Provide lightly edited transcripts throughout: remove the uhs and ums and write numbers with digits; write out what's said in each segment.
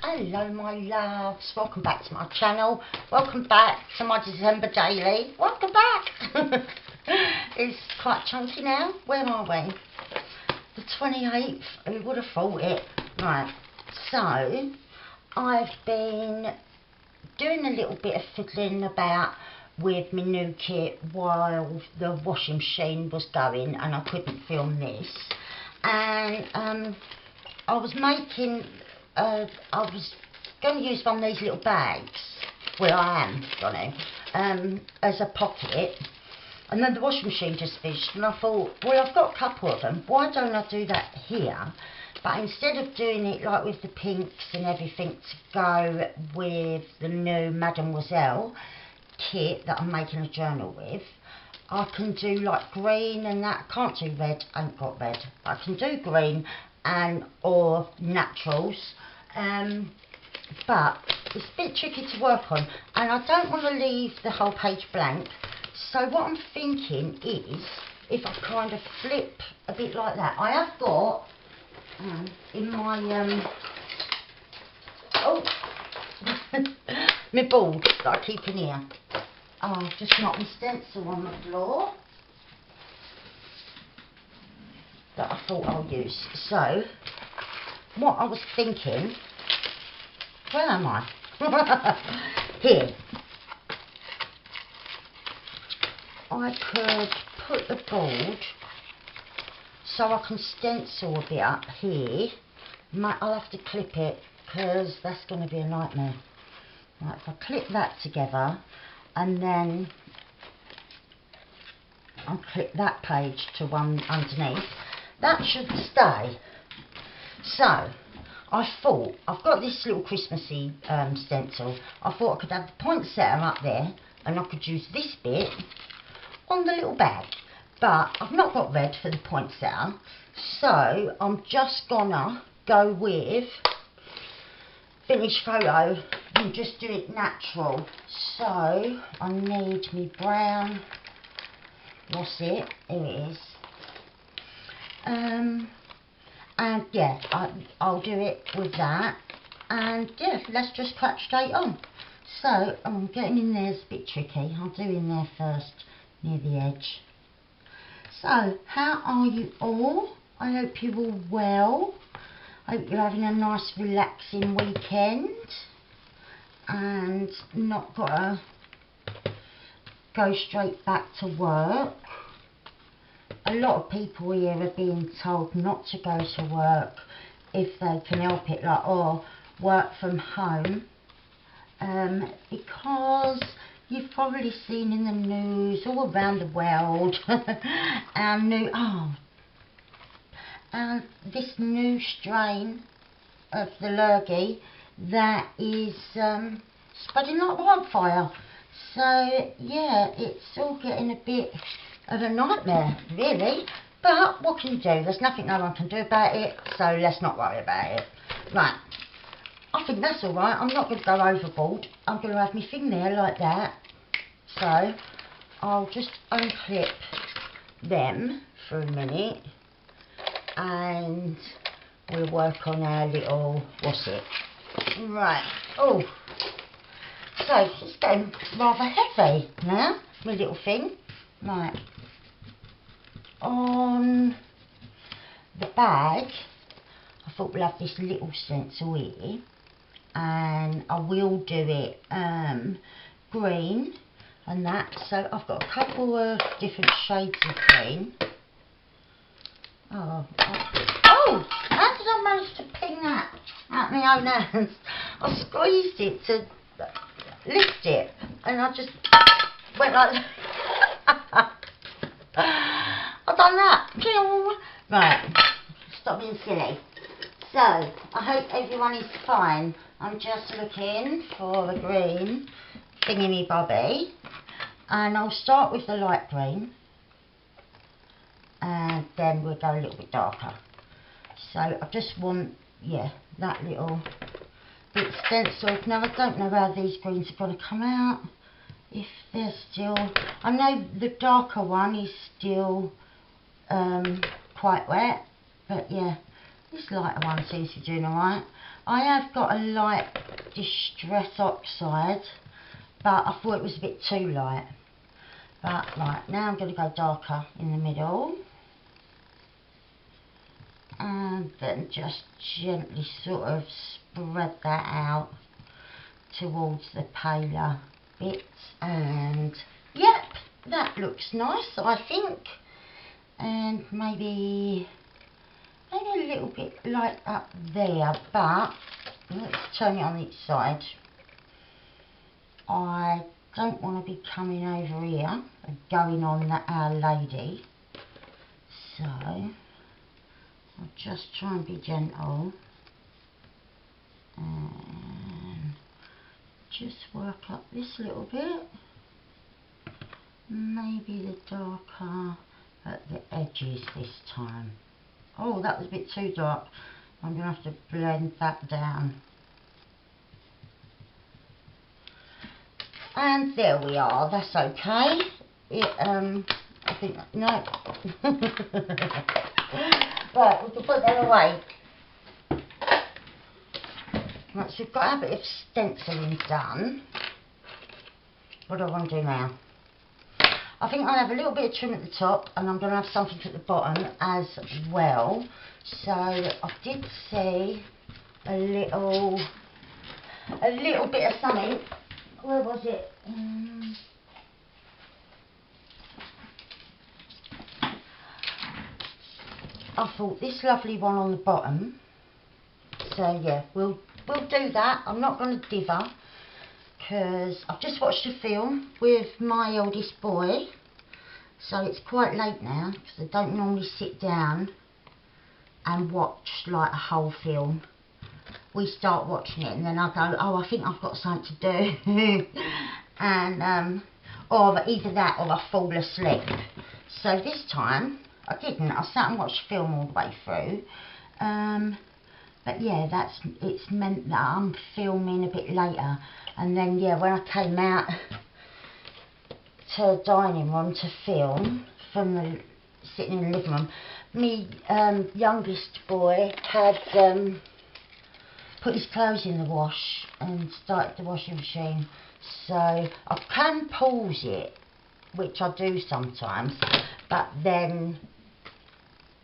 Hello my loves, welcome back to my channel, welcome back to my December daily, welcome back. It's quite chunky now. Where are we? The 28th, who would have thought it? Right, so I've been doing a little bit of fiddling about with my new kit while the washing machine was going and I couldn't film this, and I was making I was going to use one of these little bags, well I am going to, as a pocket, and then the washing machine just finished and I thought, well I've got a couple of them, why don't I do that here? But instead of doing it like with the pinks and everything to go with the new Mademoiselle kit that I'm making a journal with, I can do like green and that. I can't do red, I ain't got red. I can do green and or naturals, but it's a bit tricky to work on and I don't want to leave the whole page blank. So what I'm thinking is, if I kind of flip a bit like that, I have got in my my board that I keep in here. Oh, I've just knocked my stencil on the floor that I thought I'll use. So what I was thinking, where am I? Here. I could put the board so I can stencil a bit up here. I'll have to clip it because that's going to be a nightmare. Right, if I clip that together and then I'll clip that page to one underneath, that should stay. So I thought, I've got this little Christmassy stencil. I thought I could have the poinsettia up there and I could use this bit on the little bag, but I've not got red for the poinsettia, so I'm just gonna go with finish photo and just do it natural. So I need me brown, what's it, here it is, and yeah, I'll do it with that, and yeah, let's just crack straight on. So I'm getting in there, it's a bit tricky, I'll do in there first near the edge. So how are you all? I hope you're all well. I hope you're having a nice relaxing weekend and not gotta go straight back to work. A lot of people here are being told not to go to work if they can help it, like, or work from home, because you've probably seen in the news all around the world this new strain of the lurgy that is spreading like wildfire. So yeah, it's all getting a bit of a nightmare really, but what can you do? There's nothing no one can do about it, so let's not worry about it. Right, I think that's alright. I'm not going to go overboard. I'm going to have my thing there like that. So I'll just unclip them for a minute and we'll work on our little, what's it? Right, oh, so it's getting rather heavy now, my little thing. Right, on the bag, I thought we'll have this little stencil here, and I will do it green and that. So I've got a couple of different shades of green. Oh, how did I manage to ping that out my own hands? I squeezed it to lift it and I just went like that. I've done that. Right, stop being silly. So I hope everyone is fine. I'm just looking for the green thingy bobby, and I'll start with the light green and then we'll go a little bit darker. So I just want, yeah, that little bit stenciled. Now I don't know how these greens are going to come out, if they're still, I know the darker one is still quite wet, but yeah, this lighter one seems to be doing alright. I have got a light Distress Oxide, but I thought it was a bit too light. But right, now I'm going to go darker in the middle. And then just gently sort of spread that out towards the paler bits. And yep, that looks nice, I think. And maybe a little bit light up there, but let's turn it on each side. I don't want to be coming over here and going on Our Lady, so I'll just try and be gentle and just work up this little bit, maybe the darker at the edges this time. Oh, that was a bit too dark. I'm going to have to blend that down. And there we are, that's okay. I think, no. Right, we can put that away. Right, so we've got our bit of stenciling done. What do I want to do now? I think I'll have a little bit of trim at the top, and I'm going to have something at the bottom as well. So I did see a little bit of something. Where was it? I thought this lovely one on the bottom. So yeah, we'll do that. I'm not going to dither, because I've just watched a film with my oldest boy, so it's quite late now, because I don't normally sit down and watch like a whole film. We start watching it and then I go, oh, I think I've got something to do. And or either that or I fall asleep. So this time I didn't. I sat and watched the film all the way through. But yeah, it's meant that I'm filming a bit later. And then yeah, when I came out to the dining room to film from the sitting in the living room, me youngest boy had put his clothes in the wash and started the washing machine. So I can pause it, which I do sometimes, but then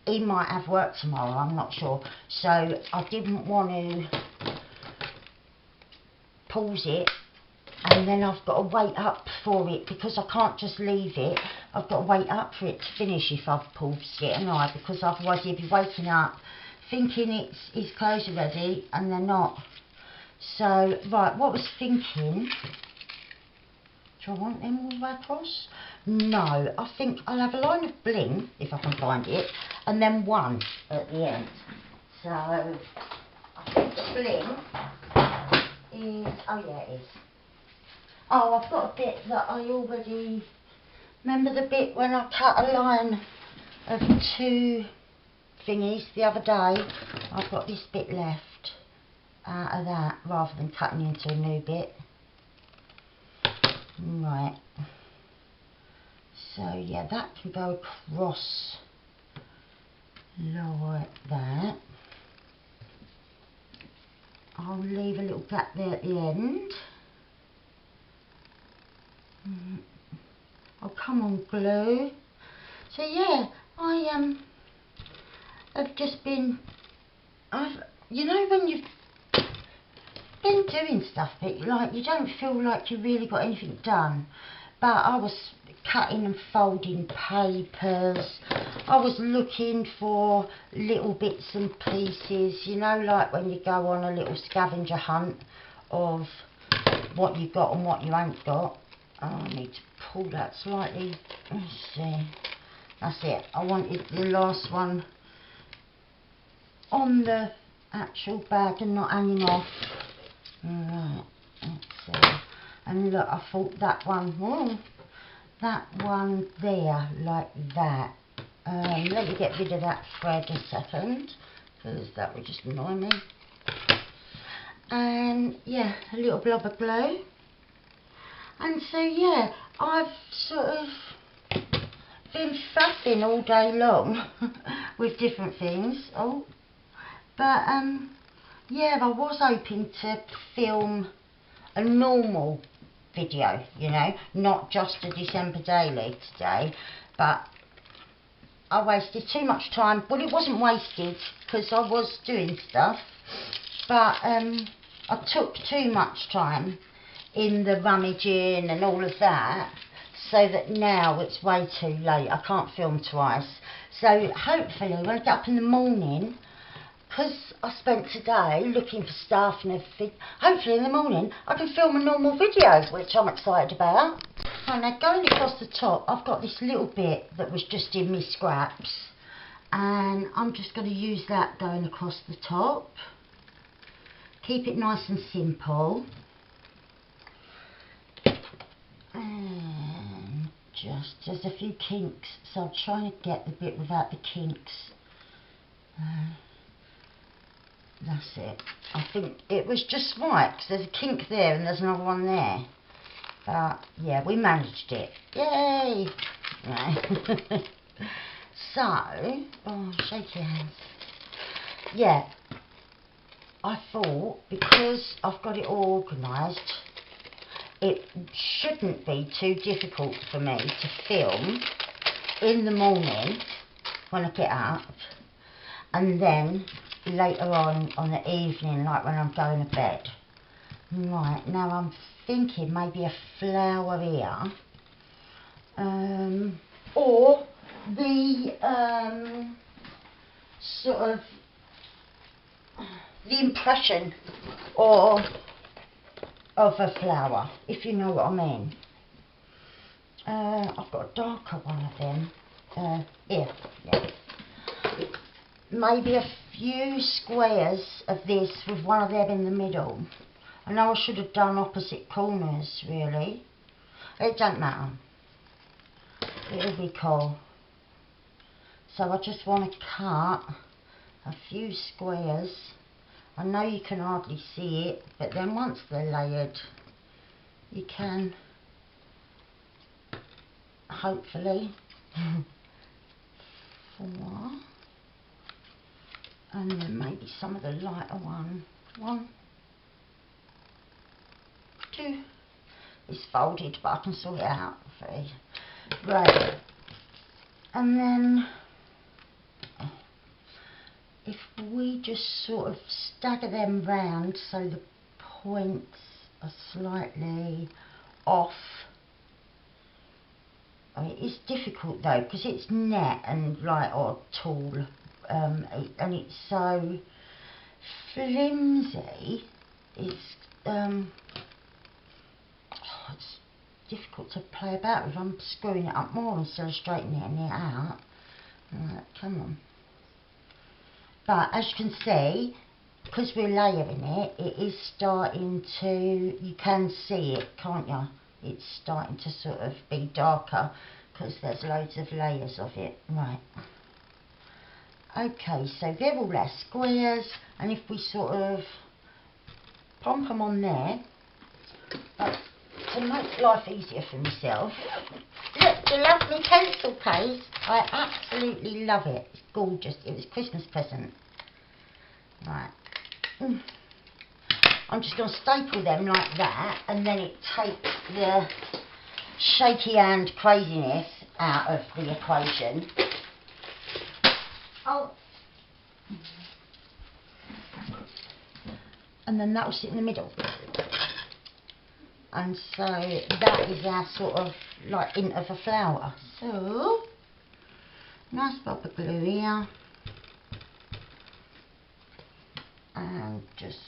he might have work tomorrow, I'm not sure. So I didn't want to pause it and then I've got to wait up for it, because I can't just leave it. I've got to wait up for it to finish if I've paused it, and because otherwise he'll be waking up thinking his clothes are ready and they're not. So right, what I was thinking, do I want them all the way across? No, I think I'll have a line of bling if I can find it, and then one at the end. So I think the bling is, oh yeah, it is. Oh, I've got a bit that I already, remember the bit when I cut a line of 2 thingies the other day? I've got this bit left out of that, rather than cutting into a new bit. Right, so yeah, that can go across like that. I'll leave a little gap there at the end. Oh, come on, glue. So yeah, I have just been, you know when you've been doing stuff, but like you don't feel like you really got anything done. But I was cutting and folding papers. I was looking for little bits and pieces, you know, like when you go on a little scavenger hunt of what you got and what you ain't got. Oh, I need to pull that slightly. Let's see. That's it. I wanted the last one on the actual bag and not hanging off. Right, let's see. And look, I thought that one, that one there, like that. Let me get rid of that thread a second, because that would just annoy me. And yeah, a little blob of glue. And so yeah, I've sort of been faffing all day long with different things. Oh, but yeah, I was hoping to film a normal video, you know, not just a December daily today, but I wasted too much time. Well, it wasn't wasted because I was doing stuff, but I took too much time in the rummaging and all of that, so that now it's way too late. I can't film twice. So hopefully when I get up in the morning, because I spent today looking for stuff and everything, hopefully in the morning I can film a normal video, which I'm excited about. So now going across the top, I've got this little bit that was just in me scraps, and I'm just going to use that going across the top. Keep it nice and simple. And just, there's a few kinks, so I'm trying to get the bit without the kinks. That's it. I think it was just right, because there's a kink there and there's another one there. But yeah, we managed it. Yay! Right. So, oh, shake your hands. Yeah, I thought because I've got it all organised, it shouldn't be too difficult for me to film in the morning when I get up, and then later on the evening, like when I'm going to bed. Right, now I'm thinking maybe a flower here, or the sort of the impression or of a flower, if you know what I mean. I've got a darker one of them here. Yeah. Maybe a few squares of this with one of them in the middle. I know I should have done opposite corners, really. It don't matter. It'll be cool. So I just want to cut a few squares. I know you can hardly see it, but then once they're layered, you can, hopefully. 4. And then maybe some of the lighter one. 1, 2. It's folded, but I can sort it out. 3. Right. And then if we just sort of stagger them round so the points are slightly off. I mean, it's difficult though because it's net and like or tall, and it's so flimsy. It's it's difficult to play about with. I'm screwing it up more instead of straightening it out. Right, come on. But as you can see, because we're layering it, it is starting to, you can see it, can't you? It's starting to sort of be darker because there's loads of layers of it. Right. Okay, so they're all our squares, and if we sort of plonk them on there, but to make life easier for myself, look, the lovely pencil case. I absolutely love it. It's gorgeous. It was a Christmas present. Right. I'm just going to staple them like that, and then it takes the shaky hand craziness out of the equation. Oh. And then that will sit in the middle. And so that is our sort of like hint of a flower. So nice blob of glue here, and just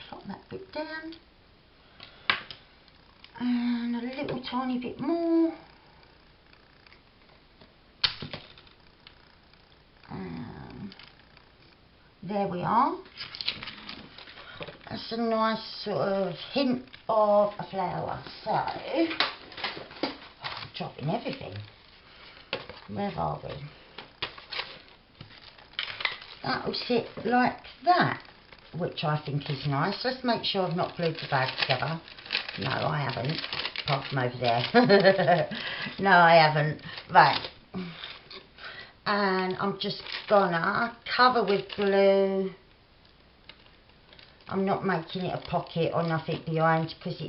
plop that bit down, and a little tiny bit more, and there we are. That's a nice sort of hint of a flower. So, I'm dropping everything. Where are we? That will sit like that, which I think is nice. Let's make sure I've not glued the bag together. No, I haven't. Apart from over there. No, I haven't. Right. And I'm just gonna cover with glue I'm not making it a pocket or nothing behind, because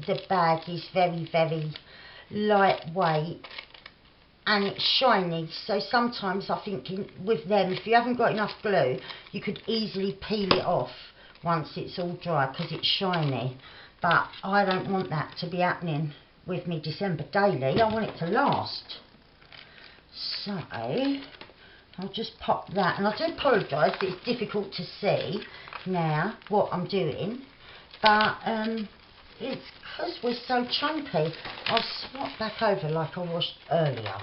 the bag is very, very lightweight and it's shiny. So sometimes I think with them, if you haven't got enough glue, you could easily peel it off once it's all dry, because it's shiny. But I don't want that to be happening with me December daily. I want it to last. So I'll just pop that, and I do apologise that it's difficult to see now what I'm doing, but it's because we're so chunky. I'll swap back over like I was earlier.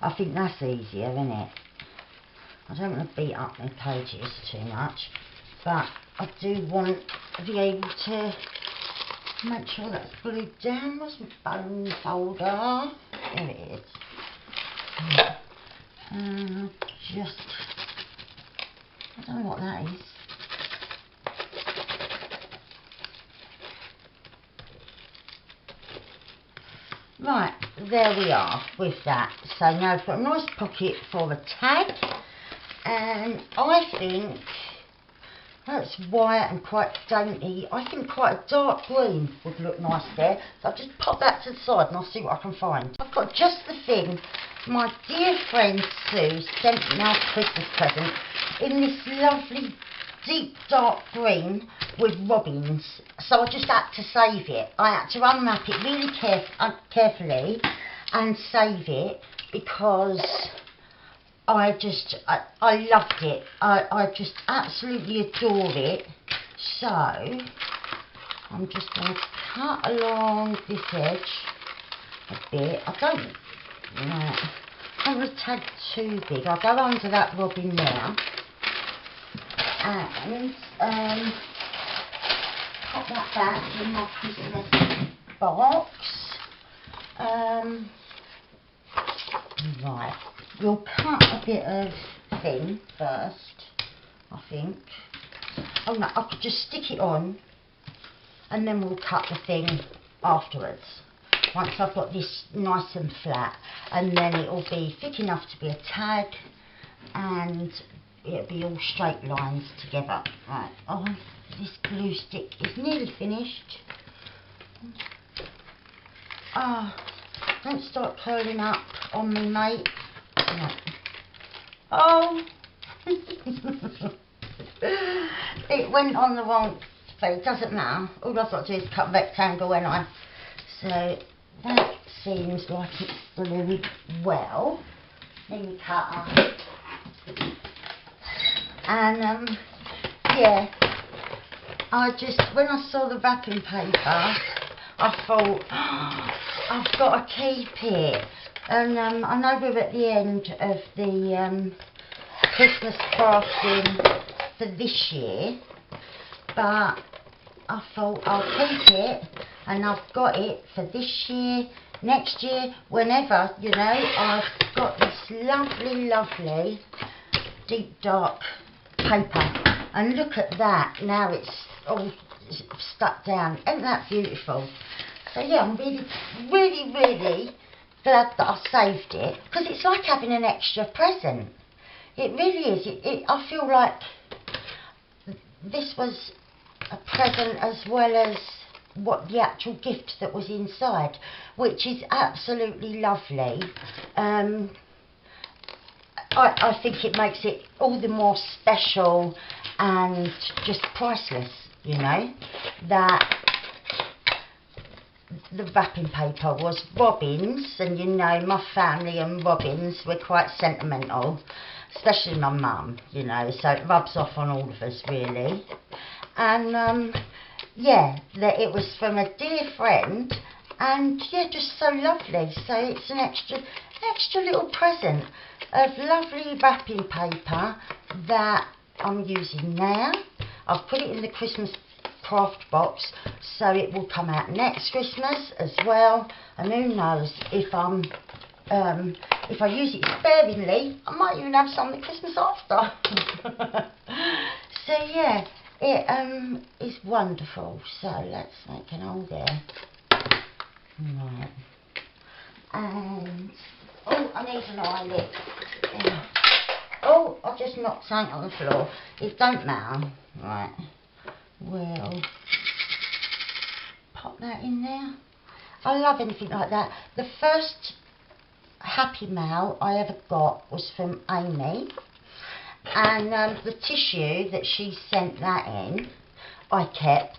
I think that's easier, isn't it? I don't want to beat up my pages too much, but I do want to be able to make sure that's glued down. Where's my bone folder? There it is. Just, I don't know what that is. Right, there we are with that. So now I've got a nice pocket for a tag, and I think that's white and quite dainty. I think quite a dark green would look nice there. So I'll just pop that to the side and I'll see what I can find. I've got just the thing. My dear friend Sue sent me our Christmas present in this lovely deep dark green with robins. So I just had to save it. I had to unwrap it really carefully and save it, because I loved it. I just absolutely adore it. So I'm just going to cut along this edge a bit. I don't want to tag too big. I'll go under that robin now and pop that back in my Christmas box. Right, we'll cut a bit of thing first, I think. Oh no, I could just stick it on and then we'll cut the thing afterwards, once I've got this nice and flat, and then it'll be thick enough to be a tag and it'll be all straight lines together. Right, oh, this glue stick is nearly finished. Oh, don't start curling up on me, mate. Right. Oh, it went on the wrong, but it doesn't matter. All I've got to do is cut a rectangle, and so that seems like it's glued well. Then you cut up. And yeah, when I saw the wrapping paper, I thought, oh, I've got to keep it. And I know we're at the end of the Christmas crafting for this year, but I thought I'll keep it, and I've got it for this year, next year, whenever, you know. I've got this lovely, lovely deep dark paper, and look at that, now it's all stuck down. Isn't that beautiful? So yeah, I'm really, really, really glad that I saved it, because it's like having an extra present. It really is. I feel like this was a present as well as what the actual gift that was inside, which is absolutely lovely. I think it makes it all the more special and just priceless, you know, that the wrapping paper was robins, and you know, my family and robins, we're quite sentimental, especially my mum, you know, so it rubs off on all of us really. And yeah, that it was from a dear friend, and yeah, just so lovely. So it's an extra little present of lovely wrapping paper that I'm using now. I've put it in the Christmas craft box, so it will come out next Christmas as well. And who knows, if I use it sparingly, I might even have some the Christmas after. So yeah, it is wonderful. So let's make an hole there. Right. And oh, I need an eyelet. Oh, I've just knocked something on the floor. It don't matter. Right. will pop that in there. I love anything like that. The first Happy Mail I ever got was from Amy, and the tissue that she sent that in I kept,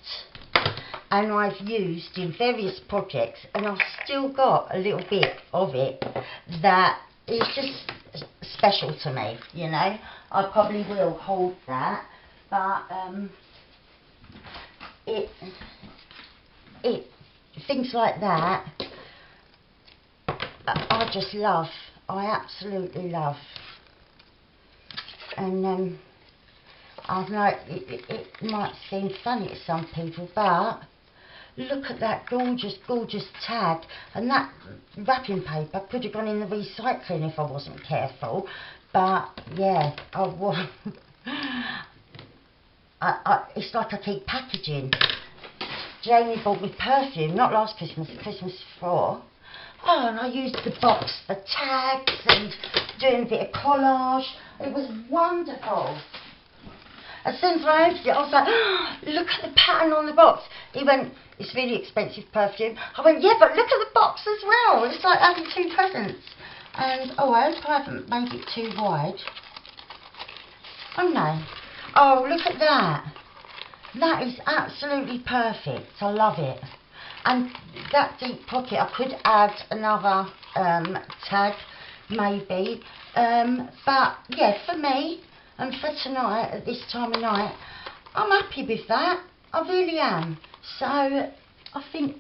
and I've used in various projects, and I've still got a little bit of it that is just special to me, you know. I probably will hold that, but things like that I just love. I absolutely love. And I know it might seem funny to some people, but look at that gorgeous, gorgeous tag. And that wrapping paper could have gone in the recycling if I wasn't careful. But yeah, it's like I keep packaging. Jamie bought me perfume, not last Christmas, the Christmas before. Oh, and I used the box for tags and doing a bit of collage. It was wonderful. As soon as I opened it, I was like, oh, look at the pattern on the box. He went, it's really expensive perfume. I went, yeah, but look at the box as well. It's like having two presents. And, oh, I hope I haven't made it too wide. Oh, no. Oh, look at that. That is absolutely perfect. I love it. And that deep pocket, I could add another tag, maybe. But, yeah, for me, and for tonight, at this time of night, I'm happy with that. I really am. So, I think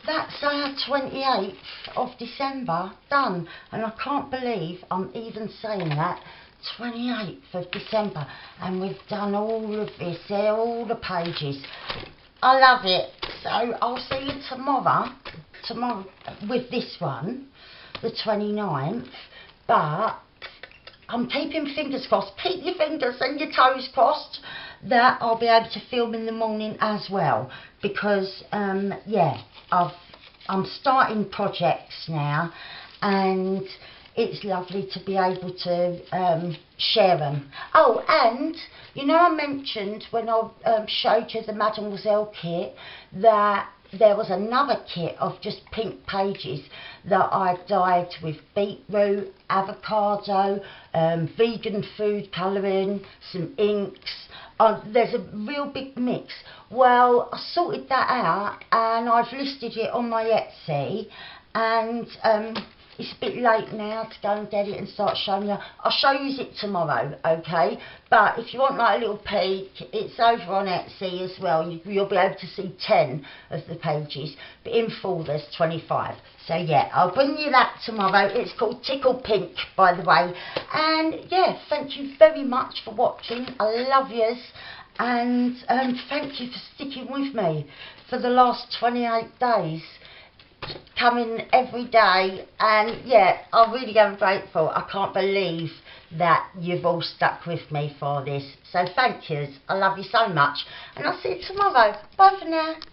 that's our 28th of December done. And I can't believe I'm even saying that. 28th of December. And we've done all of this. They're all the pages. I love it. So, I'll see you tomorrow with this one, the 29th. But I'm keeping fingers crossed. Keep your fingers and your toes crossed that I'll be able to film in the morning as well. Because, yeah, I'm starting projects now, and it's lovely to be able to share them. Oh, and you know, I mentioned when I showed you the Mademoiselle kit that there was another kit of just pink pages that I dyed with beetroot, avocado, vegan food colouring, some inks. There's a real big mix. Well, I sorted that out and I've listed it on my Etsy, and it's a bit late now to go and get it and start showing you. I'll show you it tomorrow, okay? But if you want like a little peek, it's over on Etsy as well. You'll be able to see 10 of the pages, but in full there's 25. So yeah, I'll bring you that tomorrow. It's called Tickle Pink, by the way. And yeah, thank you very much for watching. I love yous. And thank you for sticking with me for the last 28 days. Coming every day, and yeah, I really am grateful. I can't believe that you've all stuck with me for this. So thank yous. I love you so much, and I'll see you tomorrow. Bye for now.